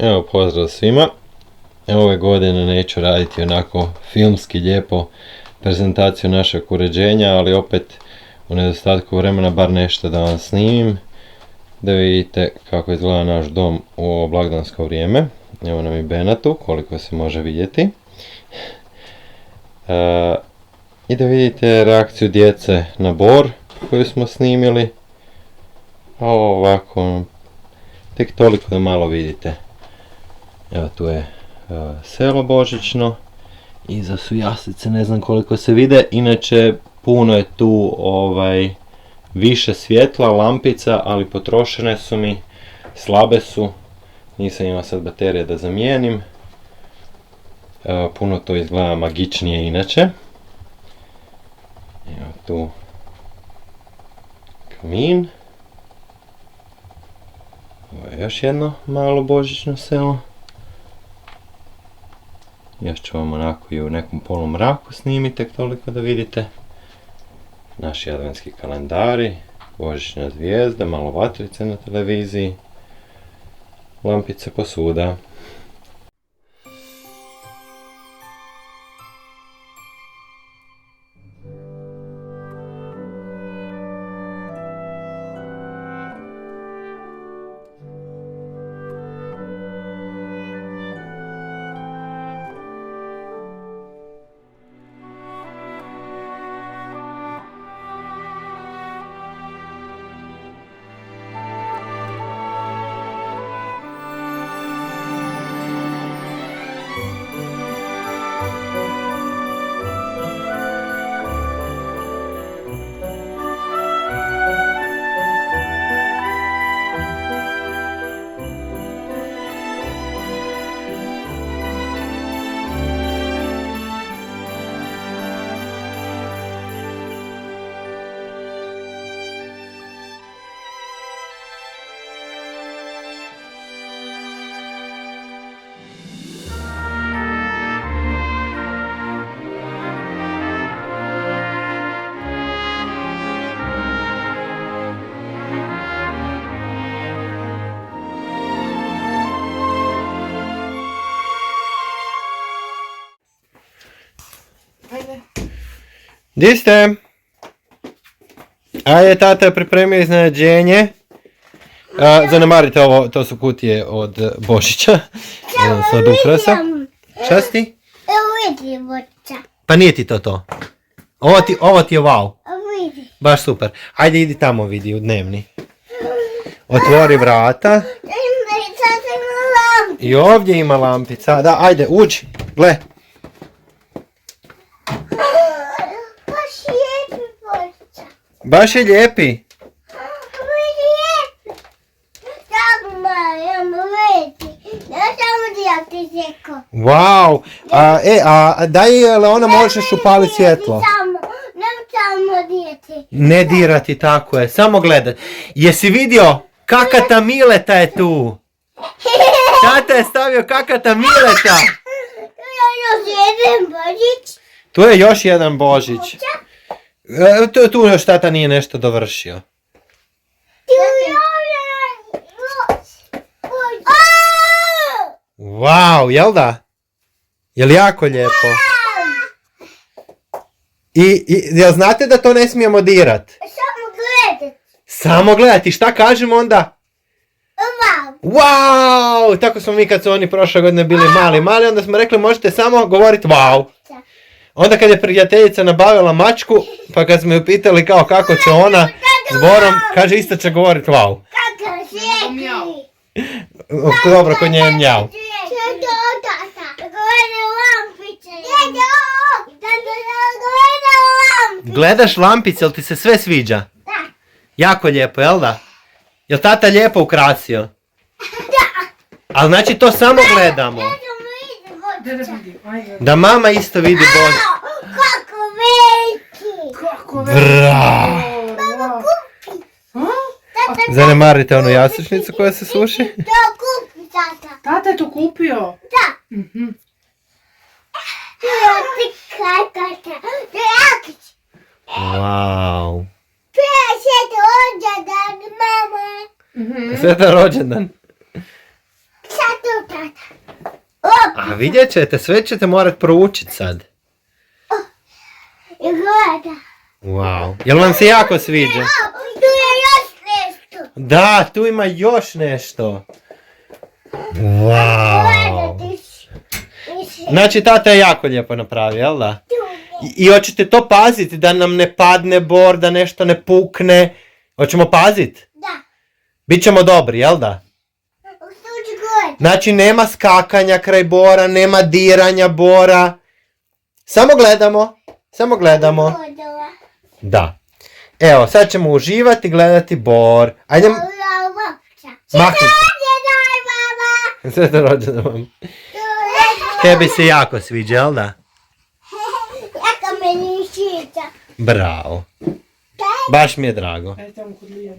Evo, pozdrav svima. Ove godine neću raditi onako filmski lijepo prezentaciju našeg uređenja, ali opet u nedostatku vremena bar nešto da vam snimim, da vidite kako izgleda naš dom u ovo blagdansko vrijeme. Evo nam i Benatu, koliko se može vidjeti. I da vidite reakciju djece na bor koju smo snimili. A ovako, tek toliko da malo vidite. Evo tu je selo božićno, iza su jaslice, ne znam koliko se vide, inače puno je tu više svjetla, lampica, ali potrošene su mi, slabe su, nisam imao sad baterije da zamijenim. Puno to izgleda magičnije inače. Evo tu kamin. Ovo je još jedno malo božićno selo. Još ću vam onako i u nekom polumraku snimiti, tek toliko da vidite. Naši adventski kalendari, božićna zvijezda, malo vatrice na televiziji, lampice posuda. Di ste? Ajde, tata je pripremio iznenađenje. Zanemarite ovo, to su kutije od Božića. Od ukrasa. Šta si ti? Pa nije ti to. Ovo ti je wow. Baš super. Ajde, idi tamo vidi u dnevni. Otvori vrata. I ovdje ima lampica. Da, ajde, uđi. Gle. Baš je lijepi. Wow. Daj Leona, možeš upaliti svjetlo. Ne dirati, tako je. Samo gledat. Jesi vidio? Kakata Mileta je tu. Tata je stavio kakata Mileta. Tu je još jedan Božić. Tu još tata nije nešto dovršio. Wow, jel da? Jel jako lijepo? Jel znate da to ne smijemo dirat? Samo gledati. Šta kažemo onda? Wow! Tako smo mi kad su oni prošle godine bili mali, onda smo rekli možete samo govoriti wow. Onda kad je prijateljica nabavila mačku, pa kad smo ju pitali kao kako će ona s Borom, kaže isto će govoriti wow. Dobro, kod nje je mjau. Gledaš lampice, jel ti se sve sviđa? Da. Jako lijepo, jel da? Jel tata lijepo ukrasio? Da. Ali znači to samo gledamo. Da mama isto vidi Božić. Kako veliki! Kako veliki! Mama kupi! Zanemarite onu jastučnicu koja se suši. To kupi tata. Tata je to kupio? Da. Wow. Rođendan, mama. Sretan rođendan. Sad tu tata. Op, A vidjet ćete, sve ćete morat proučiti sad. i gleda. Wow. Jel vam se jako sviđa? Tu je još nešto. Da, tu ima još nešto. Wow. Gleda, ti Znači, tata je jako lijepo napravio, jel da? tu I hoćete to paziti, da nam ne padne bor, da nešto ne pukne. Hoćemo paziti? Da. Bićemo dobri, jel da? Suđi gleda. Znači, nema skakanja kraj bora, nema diranja bora. Samo gledamo. Samo gledamo. Gledala. Da. Evo, sad ćemo uživati, gledati bor. Ajde, Mahni. mahnite. Sve to rođeno vam. Tebi se jako sviđa, jel da? Jaka meni šica. Bravo. Baš mi je drago. Ajde tamo kod Lije.